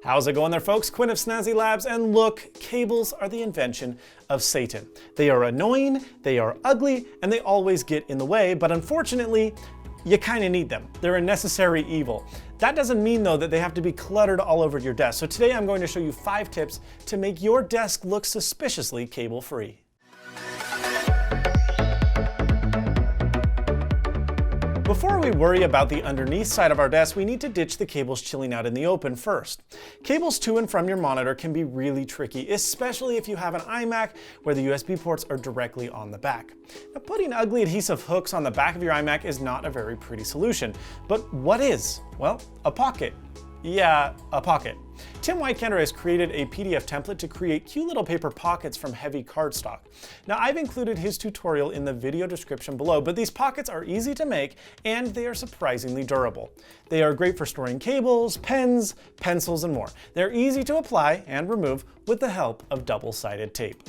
How's it going there, folks? Quinn of Snazzy Labs, and look, cables are the invention of Satan. They are annoying, they are ugly, and they always get in the way, but unfortunately, you kind of need them. They're a necessary evil. That doesn't mean, though, that they have to be cluttered all over your desk. So today I'm going to show you 5 tips to make your desk look suspiciously cable-free. Before we worry about the underneath side of our desk, we need to ditch the cables chilling out in the open first. Cables to and from your monitor can be really tricky, especially if you have an iMac where the USB ports are directly on the back. Now, putting ugly adhesive hooks on the back of your iMac is not a very pretty solution. But what is? Well, a pocket. Yeah, a pocket. Tim Whitecander has created a PDF template to create cute little paper pockets from heavy cardstock. Now, I've included his tutorial in the video description below, but these pockets are easy to make and they are surprisingly durable. They are great for storing cables, pens, pencils, and more. They're easy to apply and remove with the help of double-sided tape.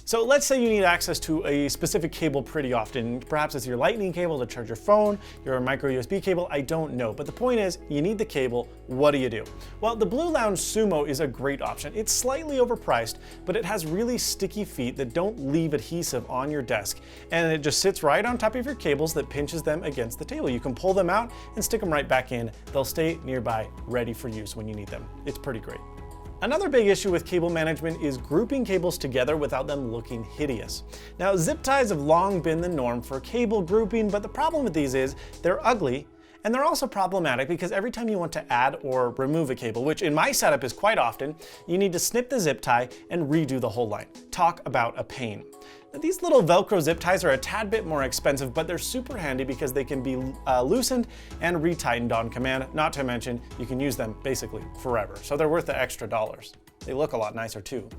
So let's say you need access to a specific cable pretty often. Perhaps it's your lightning cable to charge your phone, your micro USB cable, I don't know. But the point is, you need the cable. What do you do? Well, the Blue Lounge Sumo is a great option. It's slightly overpriced, but it has really sticky feet that don't leave adhesive on your desk. And it just sits right on top of your cables that pinches them against the table. You can pull them out and stick them right back in. They'll stay nearby, ready for use when you need them. It's pretty great. Another big issue with cable management is grouping cables together without them looking hideous. Now, zip ties have long been the norm for cable grouping, but the problem with these is they're ugly, and they're also problematic because every time you want to add or remove a cable, which in my setup is quite often, you need to snip the zip tie and redo the whole line. Talk about a pain. Now, these little Velcro zip ties are a tad bit more expensive, but they're super handy because they can be loosened and retightened on command, not to mention you can use them basically forever. So they're worth the extra dollars. They look a lot nicer too.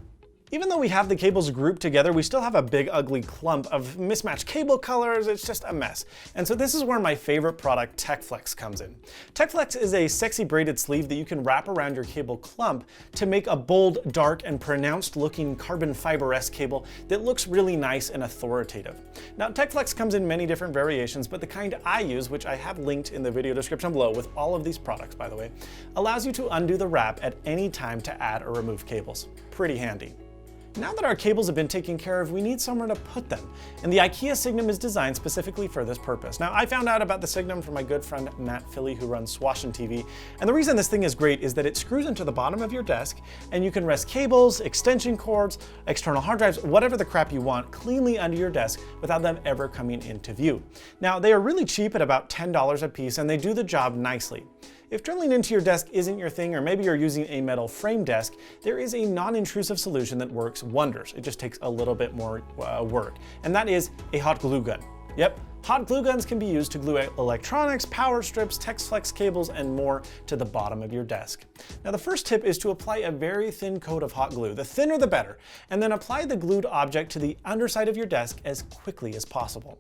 Even though we have the cables grouped together, we still have a big ugly clump of mismatched cable colors. It's just a mess. And so this is where my favorite product, TechFlex, comes in. TechFlex is a sexy braided sleeve that you can wrap around your cable clump to make a bold, dark, and pronounced looking carbon fiber-esque cable that looks really nice and authoritative. Now, TechFlex comes in many different variations, but the kind I use, which I have linked in the video description below with all of these products, by the way, allows you to undo the wrap at any time to add or remove cables. Pretty handy. Now that our cables have been taken care of, we need somewhere to put them. And the Ikea Signum is designed specifically for this purpose. Now, I found out about the Signum from my good friend Matt Philly, who runs Swashin TV. And the reason this thing is great is that it screws into the bottom of your desk, and you can rest cables, extension cords, external hard drives, whatever the crap you want, cleanly under your desk without them ever coming into view. Now, they are really cheap at about $10 a piece, and they do the job nicely. If drilling into your desk isn't your thing, or maybe you're using a metal frame desk, there is a non-intrusive solution that works wonders. It just takes a little bit more work, and that is a hot glue gun. Yep. Hot glue guns can be used to glue electronics, power strips, TechFlex cables, and more to the bottom of your desk. Now, the first tip is to apply a very thin coat of hot glue. The thinner the better, and then apply the glued object to the underside of your desk as quickly as possible.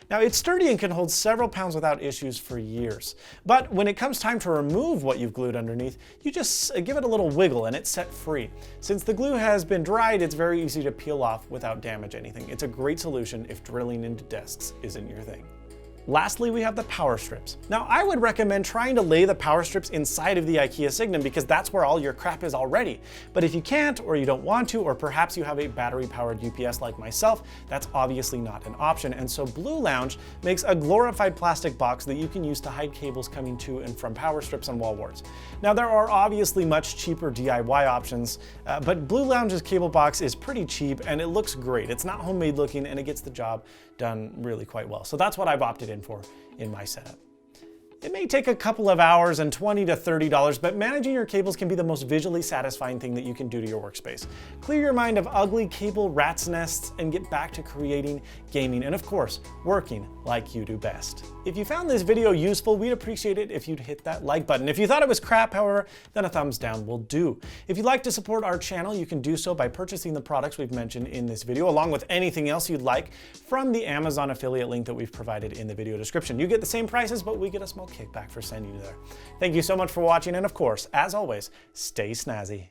Now, it's sturdy and can hold several pounds without issues for years. But when it comes time to remove what you've glued underneath, you just give it a little wiggle and it's set free. Since the glue has been dried, it's very easy to peel off without damage anything. It's a great solution if drilling into desks isn't your thing. Lastly, we have the power strips. Now, I would recommend trying to lay the power strips inside of the Ikea Signum because that's where all your crap is already. But if you can't, or you don't want to, or perhaps you have a battery-powered UPS like myself, that's obviously not an option. And so Blue Lounge makes a glorified plastic box that you can use to hide cables coming to and from power strips and wall warts. Now, there are obviously much cheaper DIY options, but Blue Lounge's cable box is pretty cheap and it looks great. It's not homemade looking and it gets the job done really quite well. So that's what I've opted in for in my setup. It may take a couple of hours and $20 to $30, but managing your cables can be the most visually satisfying thing that you can do to your workspace. Clear your mind of ugly cable rat's nests and get back to creating, gaming, and of course, working like you do best. If you found this video useful, we'd appreciate it if you'd hit that like button. If you thought it was crap, however, then a thumbs down will do. If you'd like to support our channel, you can do so by purchasing the products we've mentioned in this video, along with anything else you'd like from the Amazon affiliate link that we've provided in the video description. You get the same prices, but we get a small kickback for sending you there. Thank you so much for watching, and of course, as always, stay snazzy.